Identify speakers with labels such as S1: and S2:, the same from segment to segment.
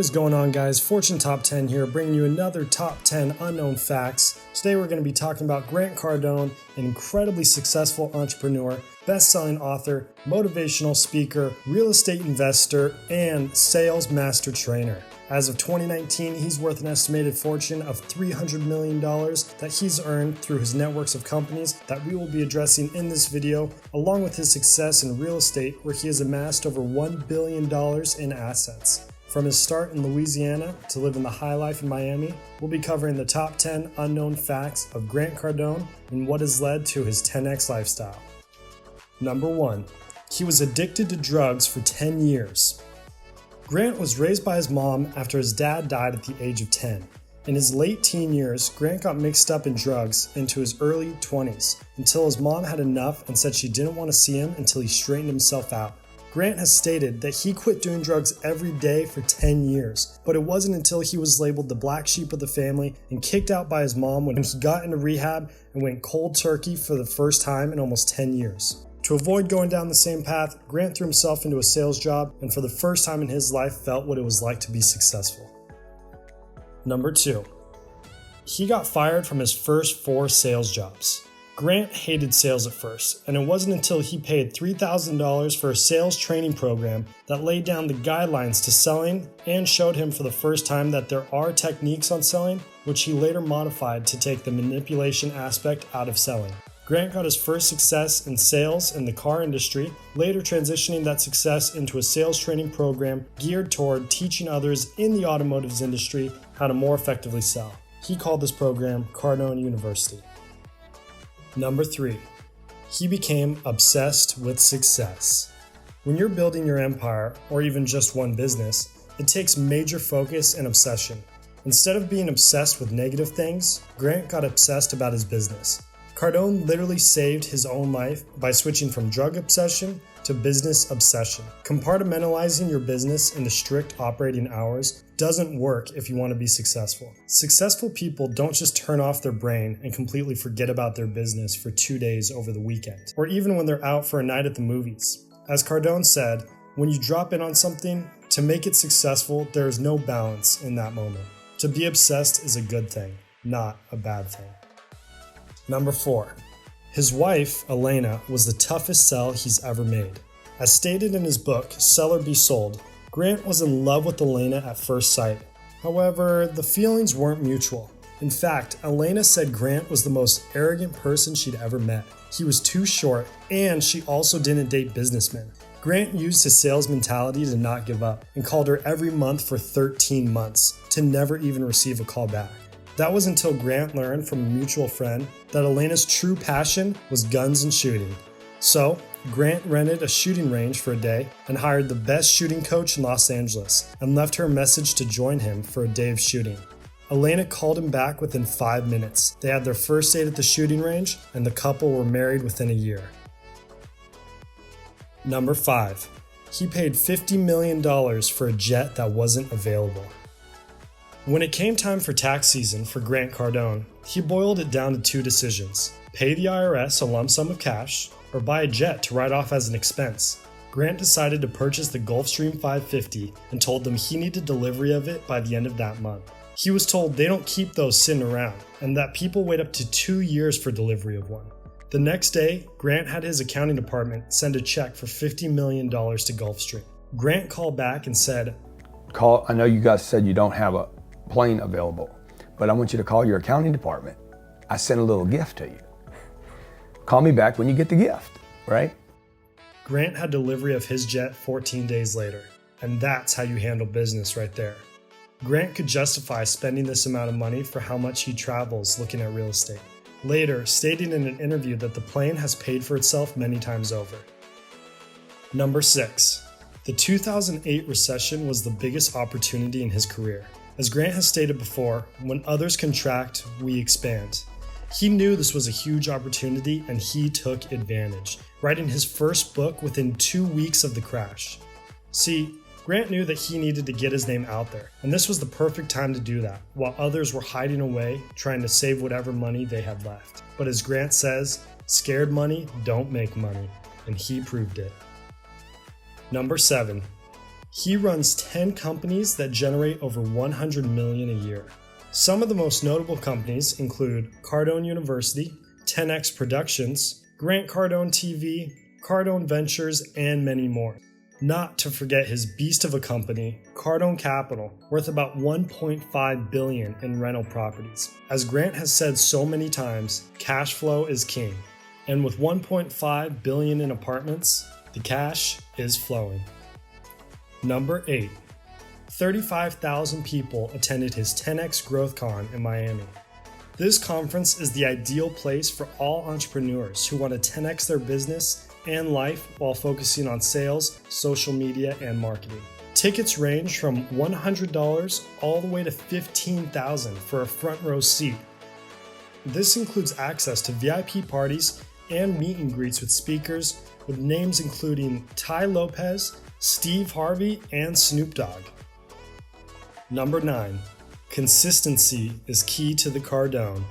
S1: is going on, guys? Fortune Top 10 here, bringing you another Top 10 Unknown Facts. Today we're going to be talking about Grant Cardone, an incredibly successful entrepreneur, best-selling author, motivational speaker, real estate investor, and sales master trainer. As of 2019, he's worth an estimated fortune of $300 million that he's earned through his networks of companies that we will be addressing in this video, along with his success in real estate, where he has amassed over $1 billion in assets. From his start in Louisiana to living the high life in Miami, we'll be covering the top 10 unknown facts of Grant Cardone and what has led to his 10x lifestyle. Number 1. He was addicted to drugs for 10 years. Grant was raised by his mom after his dad died at the age of 10. In his late teen years, Grant got mixed up in drugs into his early 20s, until his mom had enough and said she didn't want to see him until he straightened himself out. Grant has stated that he quit doing drugs every day for 10 years, but it wasn't until he was labeled the black sheep of the family and kicked out by his mom when he got into rehab and went cold turkey for the first time in almost 10 years. To avoid going down the same path, Grant threw himself into a sales job and for the first time in his life felt what it was like to be successful. Number 2. He got fired from his first 4 sales jobs. Grant hated sales at first, and it wasn't until he paid $3,000 for a sales training program that laid down the guidelines to selling and showed him for the first time that there are techniques on selling, which he later modified to take the manipulation aspect out of selling. Grant got his first success in sales in the car industry, later transitioning that success into a sales training program geared toward teaching others in the automotive industry how to more effectively sell. He called this program Cardone University. Number 3. He became obsessed with success. When you're building your empire, or even just one business, it takes major focus and obsession. Instead of being obsessed with negative things, Grant got obsessed about his business. Cardone literally saved his own life by switching from drug obsession to business obsession. Compartmentalizing your business into strict operating hours doesn't work if you want to be successful. Successful people don't just turn off their brain and completely forget about their business for 2 days over the weekend, or even when they're out for a night at the movies. As Cardone said, when you drop in on something, to make it successful, there is no balance in that moment. To be obsessed is a good thing, not a bad thing. Number 4. His wife, Elena, was the toughest sell he's ever made. As stated in his book, Sell or Be Sold, Grant was in love with Elena at first sight. However, the feelings weren't mutual. In fact, Elena said Grant was the most arrogant person she'd ever met. He was too short, and she also didn't date businessmen. Grant used his sales mentality to not give up, and called her every month for 13 months, to never even receive a call back. That was until Grant learned from a mutual friend that Elena's true passion was guns and shooting. So, Grant rented a shooting range for a day and hired the best shooting coach in Los Angeles and left her a message to join him for a day of shooting. Elena called him back within 5 minutes. They had their first date at the shooting range, and the couple were married within a year. Number 5. He paid $50 million for a jet that wasn't available. When it came time for tax season for Grant Cardone, he boiled it down to 2 decisions: pay the IRS a lump sum of cash, or buy a jet to write off as an expense. Grant decided to purchase the Gulfstream 550 and told them he needed delivery of it by the end of that month. He was told they don't keep those sitting around, and that people wait up to 2 years for delivery of one. The next day, Grant had his accounting department send a check for $50 million to Gulfstream. Grant called back and said,
S2: I know you guys said you don't have a plane available, but I want you to call your accounting department. I sent a little gift to you. Call me back when you get the gift, right?
S1: Grant had delivery of his jet 14 days later, and that's how you handle business right there. Grant could justify spending this amount of money for how much he travels looking at real estate, later stating in an interview that the plane has paid for itself many times over. Number 6. The 2008 recession was the biggest opportunity in his career. As Grant has stated before, when others contract, we expand. He knew this was a huge opportunity and he took advantage, writing his first book within 2 weeks of the crash. See, Grant knew that he needed to get his name out there, and this was the perfect time to do that, while others were hiding away, trying to save whatever money they had left. But as Grant says, scared money don't make money, and he proved it. Number 7. He runs 10 companies that generate over $100 million a year. Some of the most notable companies include Cardone University, 10X Productions, Grant Cardone TV, Cardone Ventures, and many more. Not to forget his beast of a company, Cardone Capital, worth about $1.5 billion in rental properties. As Grant has said so many times, cash flow is king. And with $1.5 billion in apartments, the cash is flowing. Number 8. 35,000 people attended his 10X Growth Con in Miami. This conference is the ideal place for all entrepreneurs who want to 10X their business and life while focusing on sales, social media, and marketing. Tickets range from $100 all the way to $15,000 for a front row seat. This includes access to VIP parties and meet and greets with speakers with names including Ty Lopez, Steve Harvey, and Snoop Dogg. Number 9. Consistency is key to the Cardone.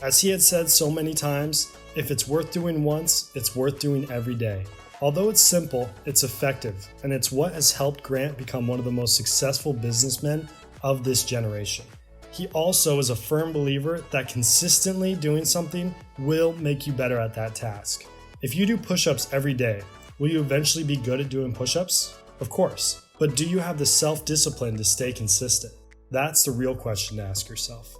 S1: As he had said so many times, if it's worth doing once, it's worth doing every day. Although it's simple, it's effective, and it's what has helped Grant become one of the most successful businessmen of this generation. He also is a firm believer that consistently doing something will make you better at that task. If you do push-ups every day, will you eventually be good at doing push-ups? Of course. But do you have the self-discipline to stay consistent? That's the real question to ask yourself.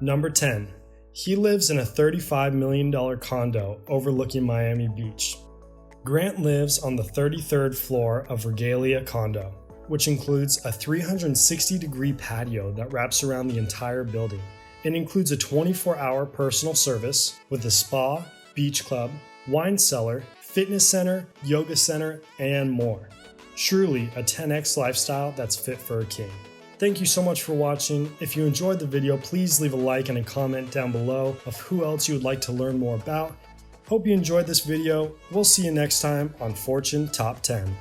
S1: Number 10. He lives in a $35 million condo overlooking Miami Beach. Grant lives on the 33rd floor of Regalia Condo, which includes a 360-degree patio that wraps around the entire building. It includes a 24-hour personal service with a spa, beach club, wine cellar, fitness center, yoga center, and more. Truly a 10X lifestyle that's fit for a king. Thank you so much for watching. If you enjoyed the video, please leave a like and a comment down below of who else you would like to learn more about. Hope you enjoyed this video. We'll see you next time on Fortune Top 10.